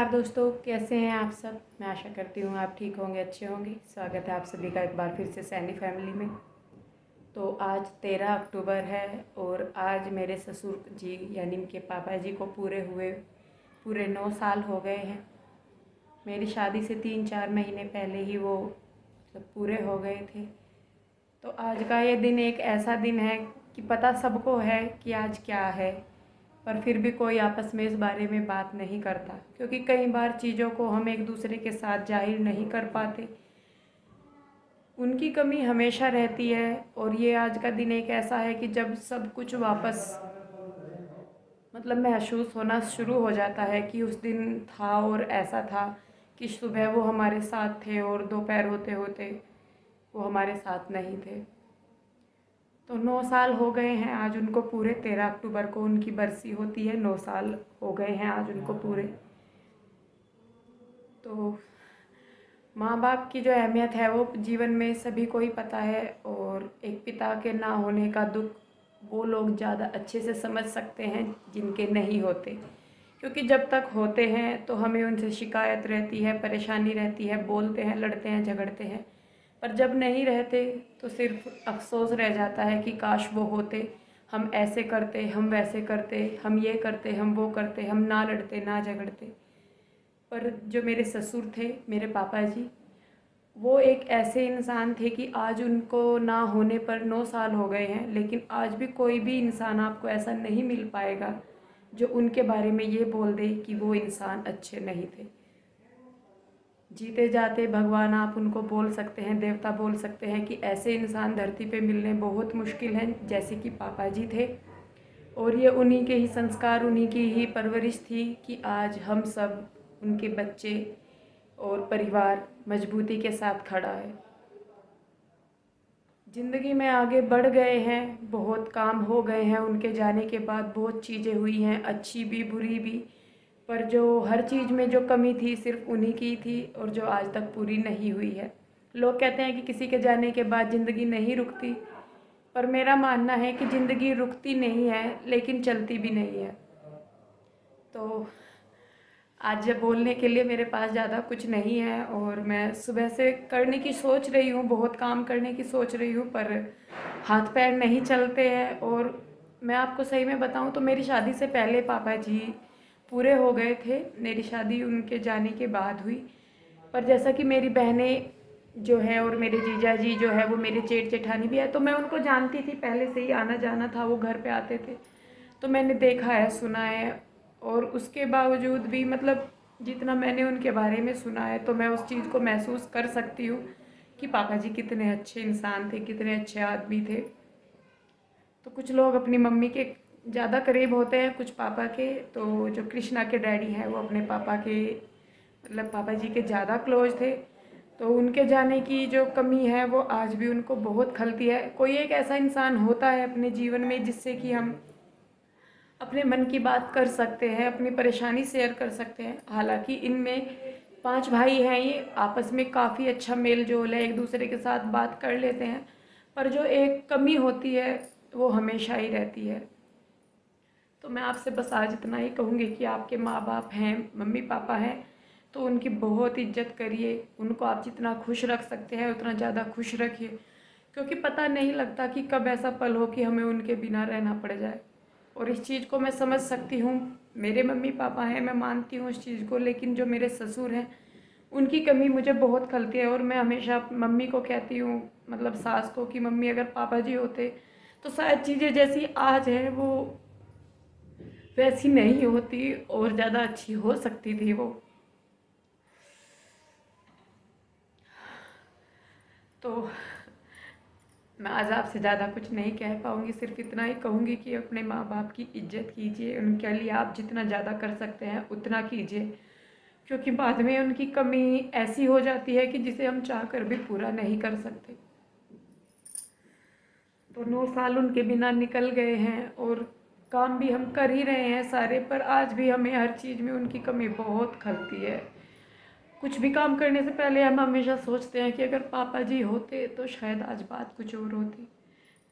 नमस्कार दोस्तों, कैसे हैं आप सब। मैं आशा करती हूँ आप ठीक होंगे, अच्छे होंगे। स्वागत है आप सभी का एक बार फिर से सैनी फैमिली में। तो आज 13 अक्टूबर है और आज मेरे ससुर जी यानी उनके पापा जी को पूरे 9 साल हो गए हैं। मेरी शादी से 3-4 महीने पहले ही वो सब पूरे हो गए थे। तो आज का ये दिन एक ऐसा दिन है कि पता सबको है कि आज क्या है, पर फिर भी कोई आपस में इस बारे में बात नहीं करता, क्योंकि कई बार चीज़ों को हम एक दूसरे के साथ जाहिर नहीं कर पाते। उनकी कमी हमेशा रहती है और ये आज का दिन एक ऐसा है कि जब सब कुछ वापस महसूस होना शुरू हो जाता है कि उस दिन था और ऐसा था कि सुबह वो हमारे साथ थे और दोपहर होते होते वो हमारे साथ नहीं थे। तो 9 साल हो गए हैं आज उनको पूरे। 13 अक्टूबर को उनकी बरसी होती है। 9 साल हो गए हैं आज उनको पूरे। तो माँ बाप की जो अहमियत है वो जीवन में सभी को ही पता है, और एक पिता के ना होने का दुख वो लोग ज़्यादा अच्छे से समझ सकते हैं जिनके नहीं होते, क्योंकि जब तक होते हैं तो हमें उनसे शिकायत रहती है, परेशानी रहती है, बोलते हैं, लड़ते हैं, झगड़ते हैं। पर जब नहीं रहते तो सिर्फ अफसोस रह जाता है कि काश वो होते, हम ऐसे करते, हम वैसे करते, हम ये करते, हम वो करते, हम ना लड़ते, ना झगड़ते। पर जो मेरे ससुर थे, मेरे पापा जी, वो एक ऐसे इंसान थे कि आज उनको ना होने पर 9 साल हो गए हैं, लेकिन आज भी कोई भी इंसान आपको ऐसा नहीं मिल पाएगा जो उनके बारे में ये बोल दे कि वो इंसान अच्छे नहीं थे। जीते जाते भगवान आप उनको बोल सकते हैं, देवता बोल सकते हैं कि ऐसे इंसान धरती पे मिलने बहुत मुश्किल हैं, जैसे कि पापा जी थे। और ये उन्हीं के ही संस्कार, उन्हीं की ही परवरिश थी कि आज हम सब उनके बच्चे और परिवार मजबूती के साथ खड़ा है। ज़िंदगी में आगे बढ़ गए हैं, बहुत काम हो गए हैं उनके जाने के बाद, बहुत चीज़ें हुई हैं, अच्छी भी बुरी भी। पर जो हर चीज़ में जो कमी थी सिर्फ उन्हीं की थी, और जो आज तक पूरी नहीं हुई है। लोग कहते हैं कि किसी के जाने के बाद ज़िंदगी नहीं रुकती, पर मेरा मानना है कि ज़िंदगी रुकती नहीं है लेकिन चलती भी नहीं है। तो आज बोलने के लिए मेरे पास ज़्यादा कुछ नहीं है, और मैं सुबह से करने की सोच रही हूँ, बहुत काम करने की सोच रही हूँ, पर हाथ पैर नहीं चलते हैं। और मैं आपको सही में बताऊँ तो मेरी शादी से पहले पापा जी पूरे हो गए थे, मेरी शादी उनके जाने के बाद हुई। पर जैसा कि मेरी बहनें जो है और मेरे जीजा जी जो है वो मेरे जेठ जेठानी भी है, तो मैं उनको जानती थी, पहले से ही आना जाना था, वो घर पे आते थे, तो मैंने देखा है, सुना है। और उसके बावजूद भी जितना मैंने उनके बारे में सुना है तो मैं उस चीज़ को महसूस कर सकती हूँ कि पापा जी कितने अच्छे इंसान थे, कितने अच्छे आदमी थे। तो कुछ लोग अपनी मम्मी के ज़्यादा करीब होते हैं, कुछ पापा के। तो जो कृष्णा के डैडी हैं वो अपने पापा के पापा जी के ज़्यादा क्लोज थे। तो उनके जाने की जो कमी है वो आज भी उनको बहुत खलती है। कोई एक ऐसा इंसान होता है अपने जीवन में जिससे कि हम अपने मन की बात कर सकते हैं, अपनी परेशानी शेयर कर सकते हैं। हालांकि इनमें 5 भाई हैं, ये आपस में काफ़ी अच्छा मेल जोल है, एक दूसरे के साथ बात कर लेते हैं, पर जो एक कमी होती है वो हमेशा ही रहती है। तो मैं आपसे बस आज इतना ही कहूँगी कि आपके माँ बाप हैं, मम्मी पापा हैं, तो उनकी बहुत इज्जत करिए। उनको आप जितना खुश रख सकते हैं उतना ज़्यादा खुश रखिए, क्योंकि पता नहीं लगता कि कब ऐसा पल हो कि हमें उनके बिना रहना पड़ जाए। और इस चीज़ को मैं समझ सकती हूँ, मेरे मम्मी पापा हैं, मैं मानती हूँ इस चीज़ को, लेकिन जो मेरे ससुर हैं उनकी कमी मुझे बहुत खलती है। और मैं हमेशा मम्मी को कहती हूँ, सास को, कि मम्मी अगर पापा जी होते तो शायद चीज़ें जैसी आज है वो वैसी नहीं होती और ज़्यादा अच्छी हो सकती थी वो। तो मैं आज आपसे ज़्यादा कुछ नहीं कह पाऊँगी, सिर्फ इतना ही कहूँगी कि अपने माँ बाप की इज्जत कीजिए, उनके लिए आप जितना ज़्यादा कर सकते हैं उतना कीजिए, क्योंकि बाद में उनकी कमी ऐसी हो जाती है कि जिसे हम चाह कर भी पूरा नहीं कर सकते। तो 9 साल उनके बिना निकल गए हैं और काम भी हम कर ही रहे हैं सारे, पर आज भी हमें हर चीज़ में उनकी कमी बहुत खलती है। कुछ भी काम करने से पहले हम हमेशा सोचते हैं कि अगर पापा जी होते तो शायद आज बात कुछ और होती।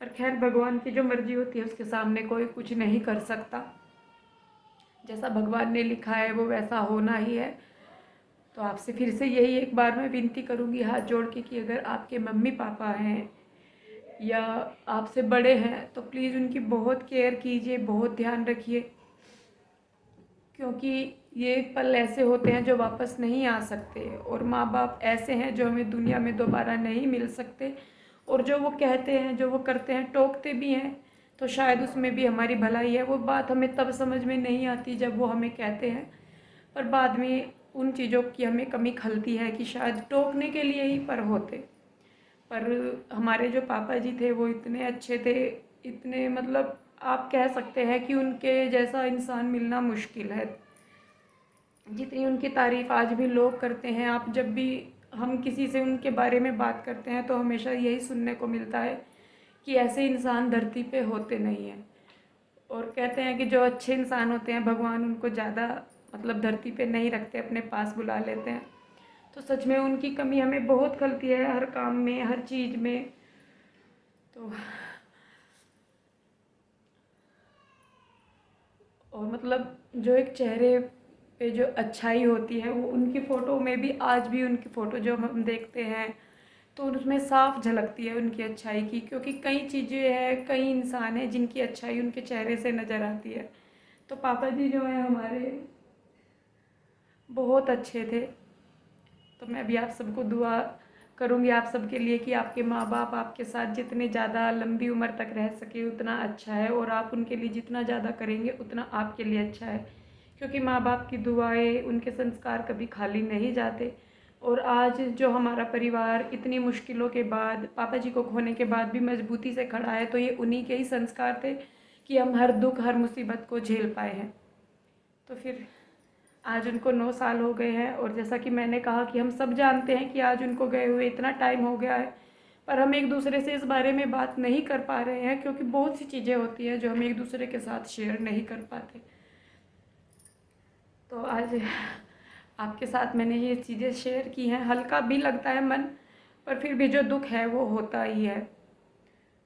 पर खैर, भगवान की जो मर्जी होती है उसके सामने कोई कुछ नहीं कर सकता। जैसा भगवान ने लिखा है वो वैसा होना ही है। तो आपसे फिर से यही एक बार मैं विनती करूँगी हाथ जोड़ के कि अगर आपके मम्मी पापा हैं या आपसे बड़े हैं तो प्लीज़ उनकी बहुत केयर कीजिए, बहुत ध्यान रखिए, क्योंकि ये पल ऐसे होते हैं जो वापस नहीं आ सकते, और माँ बाप ऐसे हैं जो हमें दुनिया में दोबारा नहीं मिल सकते। और जो वो कहते हैं, जो वो करते हैं, टोकते भी हैं तो शायद उसमें भी हमारी भलाई है। वो बात हमें तब समझ में नहीं आती जब वो हमें कहते हैं, पर बाद में उन चीज़ों की हमें कमी खलती है कि शायद टोकने के लिए ही पर होते। पर हमारे जो पापा जी थे वो इतने अच्छे थे, इतने मतलब आप कह सकते हैं कि उनके जैसा इंसान मिलना मुश्किल है। जितनी उनकी तारीफ़ आज भी लोग करते हैं, आप जब भी हम किसी से उनके बारे में बात करते हैं तो हमेशा यही सुनने को मिलता है कि ऐसे इंसान धरती पे होते नहीं हैं। और कहते हैं कि जो अच्छे इंसान होते हैं भगवान उनको ज़्यादा मतलब धरती पे नहीं रखते, अपने पास बुला लेते हैं। तो सच में उनकी कमी हमें बहुत खलती है, हर काम में, हर चीज़ में। तो और मतलब जो एक चेहरे पे जो अच्छाई होती है वो उनकी फ़ोटो में भी, आज भी उनकी फ़ोटो जो हम देखते हैं तो उसमें साफ झलकती है उनकी अच्छाई की, क्योंकि कई चीज़ें हैं, कई इंसान हैं जिनकी अच्छाई उनके चेहरे से नज़र आती है। तो पापा जी जो हैं हमारे बहुत अच्छे थे। तो मैं भी आप सबको दुआ करूँगी आप सबके लिए कि आपके माँ बाप आपके साथ जितने ज़्यादा लंबी उम्र तक रह सके उतना अच्छा है, और आप उनके लिए जितना ज़्यादा करेंगे उतना आपके लिए अच्छा है, क्योंकि माँ बाप की दुआएं, उनके संस्कार कभी खाली नहीं जाते। और आज जो हमारा परिवार इतनी मुश्किलों के बाद, पापा जी को खोने के बाद भी मजबूती से खड़ा है, तो ये उन्हीं के ही संस्कार थे कि हम हर दुख, हर मुसीबत को झेल पाए हैं। तो फिर आज उनको 9 साल हो गए हैं, और जैसा कि मैंने कहा कि हम सब जानते हैं कि आज उनको गए हुए इतना टाइम हो गया है, पर हम एक दूसरे से इस बारे में बात नहीं कर पा रहे हैं, क्योंकि बहुत सी चीज़ें होती हैं जो हम एक दूसरे के साथ शेयर नहीं कर पाते। तो आज आपके साथ मैंने ये चीज़ें शेयर की हैं, हल्का भी लगता है मन, पर फिर भी जो दुख है वो होता ही है।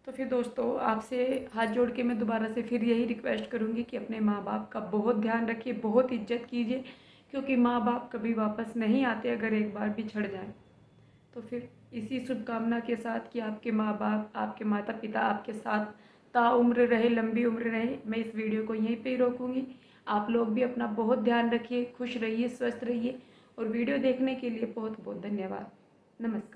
तो फिर दोस्तों आपसे हाथ जोड़ के मैं दोबारा से फिर यही रिक्वेस्ट करूँगी कि अपने माँ बाप का बहुत ध्यान रखिए, बहुत इज्जत कीजिए, क्योंकि माँ बाप कभी वापस नहीं आते अगर एक बार बिछड़ जाए। तो फिर इसी शुभकामना के साथ कि आपके माँ बाप, आपके माता पिता आपके साथ ताउम्र रहे, लंबी उम्र रहे, मैं इस वीडियो को यहीं पे ही रोकूँगी। आप लोग भी अपना बहुत ध्यान रखिए, खुश रहिए, स्वस्थ रहिए, और वीडियो देखने के लिए बहुत बहुत धन्यवाद। नमस्कार।